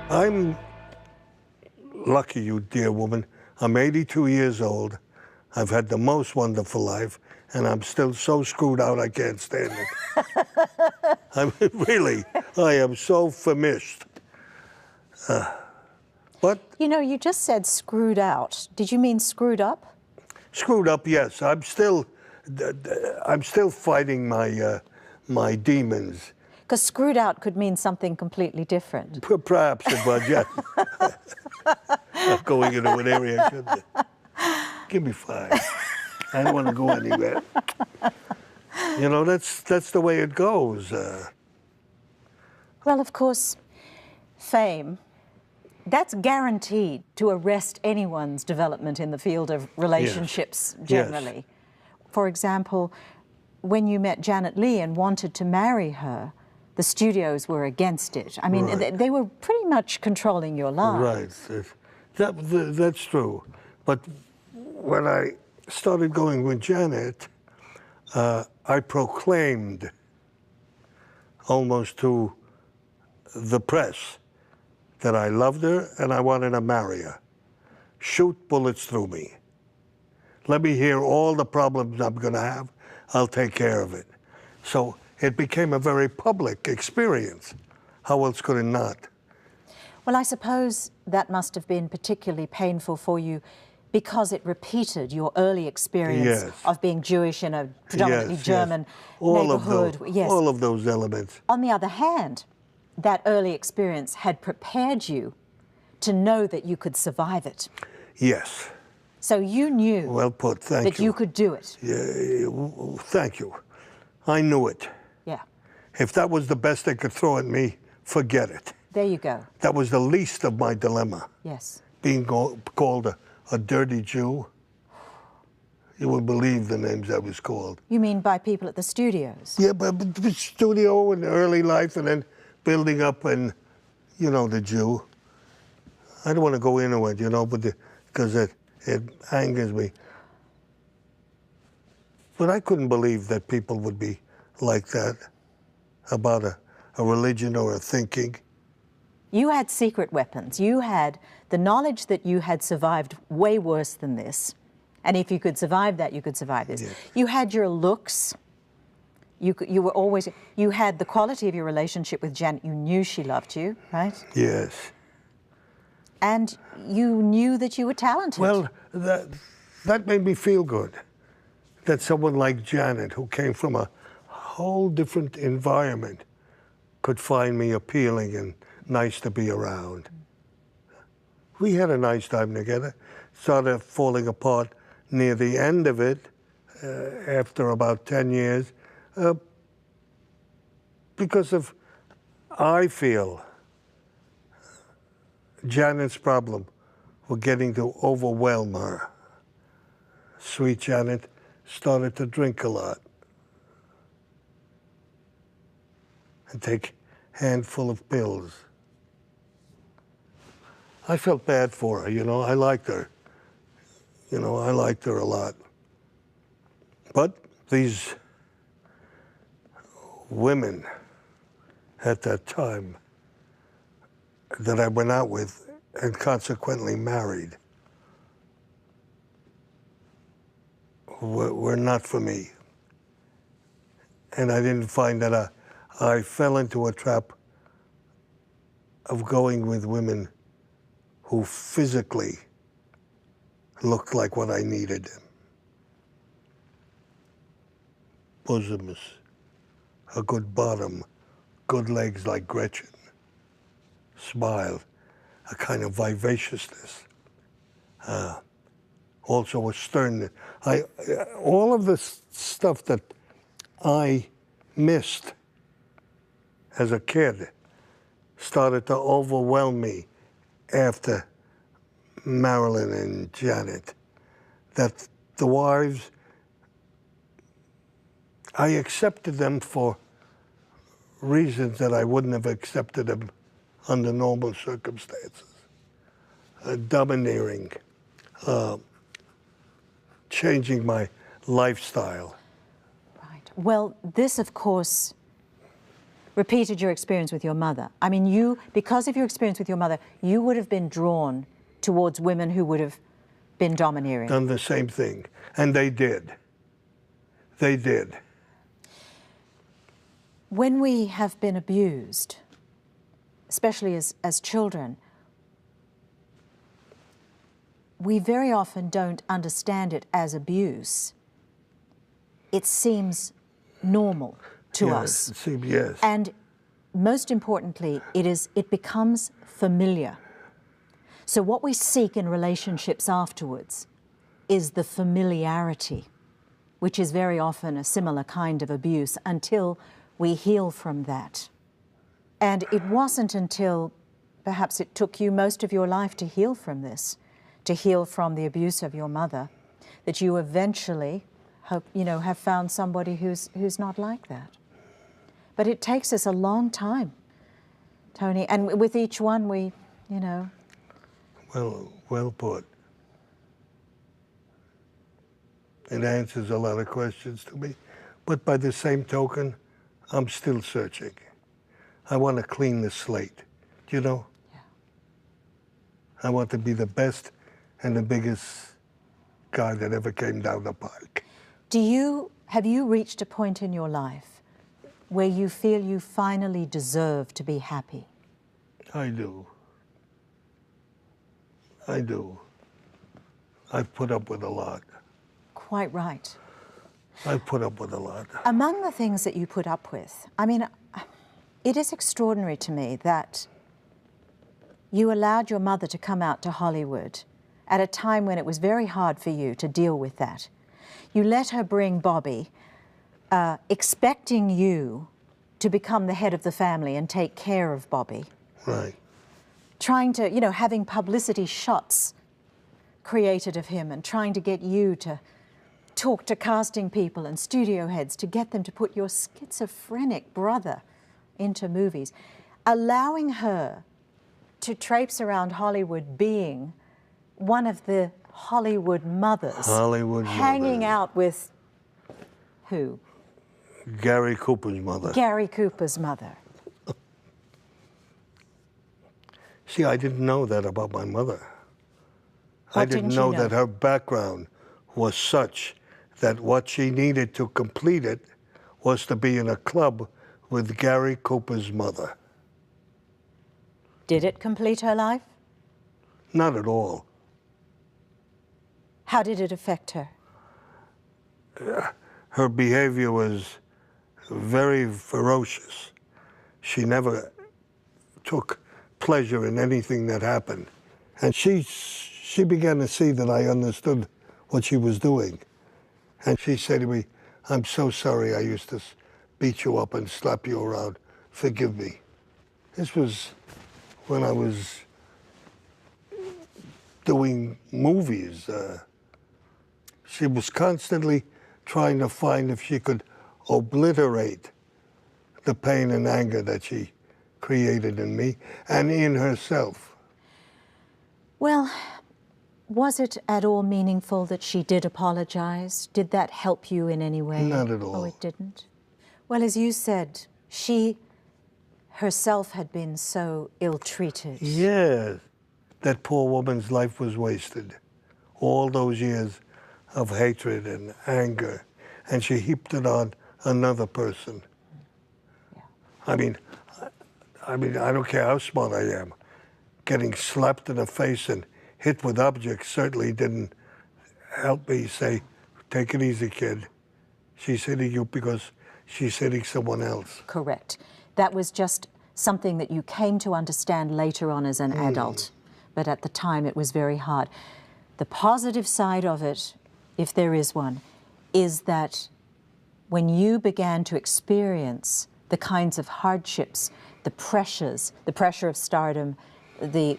I'm lucky, you dear woman. I'm 82 years old. I've had the most wonderful life, and I'm still so screwed out I can't stand it. I mean, really, I am so famished. But You know, you just said screwed out. Did you mean screwed up? screwed up, yes. I'm still fighting my demons. Because screwed out could mean something completely different. Perhaps it was, yes. I'm going into an area I shouldn't. Give me 5. I don't want to go anywhere. You know, that's the way it goes. Well, of course, fame, that's guaranteed to arrest anyone's development in the field of relationships generally. Yes. For example, when you met Janet Leigh and wanted to marry her, the studios were against it. I mean, Right. they were pretty much controlling your lives. Right. That's true. But when I started going with Janet, I proclaimed almost to the press that I loved her and I wanted to marry her. Shoot bullets through me. Let me hear all the problems I'm going to have. I'll take care of it. So it became a very public experience. How else could it not? Well, I suppose that must have been particularly painful for you because it repeated your early experience Yes. of being Jewish in a predominantly Yes, German all neighborhood. Of those, Yes. all of those elements. On the other hand, that early experience had prepared you to know that you could survive it. Yes. So you knew Well put. Thank that you could do it. Yeah, thank you. I knew it. Yeah. If that was the best they could throw at me, forget it. There you go. That was the least of my dilemma. Yes. Being called a dirty Jew. You wouldn't believe the names I was called. You mean by people at the studios? Yeah, but studio and early life and then building up and, you know, the Jew. I don't want to go into it, you know, but because it angers me. But I couldn't believe that people would be like that about a religion or a thinking. You had secret weapons. You had the knowledge that you had survived way worse than this. And if you could survive that, you could survive this. Yes. You had your looks. You were always, you had the quality of your relationship with Janet. You knew she loved you, right? Yes. And you knew that you were talented. Well, that made me feel good. That someone like Janet, who came from a whole different environment, could find me appealing and nice to be around. We had a nice time together. Started falling apart near the end of it, after about 10 years, because of, I feel, Janet's problem were getting to overwhelm her. Sweet Janet started to drink a lot and take a handful of pills. I felt bad for her, you know, I liked her. You know, I liked her a lot. But these women at that time that I went out with and consequently married were not for me. And I didn't find that I fell into a trap of going with women who physically looked like what I needed. Bosoms, a good bottom, good legs like Gretchen, smile, a kind of vivaciousness, also a sternness. All of the stuff that I missed as a kid started to overwhelm me after Marilyn and Janet. That the wives, I accepted them for reasons that I wouldn't have accepted them under normal circumstances. Domineering, changing my lifestyle. Right. Well, this, of course, repeated your experience with your mother. I mean, you, because of your experience with your mother, you would have been drawn towards women who would have been domineering. Done the same thing. And they did. They did. When we have been abused, especially as children, we very often don't understand it as abuse. It seems normal to us. Yes. And most importantly, it becomes familiar. So what we seek in relationships afterwards is the familiarity, which is very often a similar kind of abuse, until we heal from that. And it wasn't until perhaps it took you most of your life to heal from this, to heal from the abuse of your mother, that you eventually have found somebody who's not like that. But it takes us a long time, Tony, and with each one we. Well put. It answers a lot of questions to me. But by the same token, I'm still searching. I want to clean the slate, Yeah. I want to be the best and the biggest guy that ever came down the pike. Have you reached a point in your life where you feel you finally deserve to be happy? I do. I do. I've put up with a lot. Quite right. I've put up with a lot. Among the things that you put up with, I mean, it is extraordinary to me that you allowed your mother to come out to Hollywood at a time when it was very hard for you to deal with that. You let her bring Bobby, expecting you to become the head of the family and take care of Bobby. Right. Trying to, having publicity shots created of him and trying to get you to talk to casting people and studio heads to get them to put your schizophrenic brother into movies. Allowing her to traipse around Hollywood being one of the Hollywood mothers. Hanging out with who? Gary Cooper's mother. Gary Cooper's mother. See, I didn't know that about my mother. What I didn't know you know that her background was such that what she needed to complete it was to be in a club with Gary Cooper's mother. Did it complete her life? Not at all. How did it affect her? Her behavior was very ferocious. She never took pleasure in anything that happened. And she began to see that I understood what she was doing. And she said to me, "I'm so sorry I used to beat you up and slap you around. Forgive me." This was when I was doing movies. She was constantly trying to find if she could obliterate the pain and anger that she created in me and in herself. Well, was it at all meaningful that she did apologize? Did that help you in any way? Not at all. Oh, it didn't? Well, as you said, she herself had been so ill-treated. Yes, that poor woman's life was wasted. All those years of hatred and anger, and she heaped it on another person. Yeah. I mean, I don't care how smart I am. Getting slapped in the face and hit with objects certainly didn't help me say, "Take it easy, kid. She's hitting you because she's hitting someone else." Correct. That was just something that you came to understand later on as an adult, but at the time it was very hard. The positive side of it, if there is one, is that when you began to experience the kinds of hardships, the pressures, the pressure of stardom, the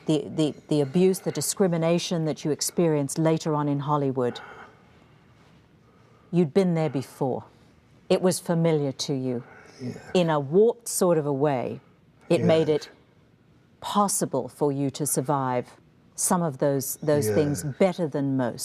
abuse, the discrimination that you experienced later on in Hollywood, you'd been there before. It was familiar to you. Yeah. In a warped sort of a way, it made it possible for you to survive some of those things better than most.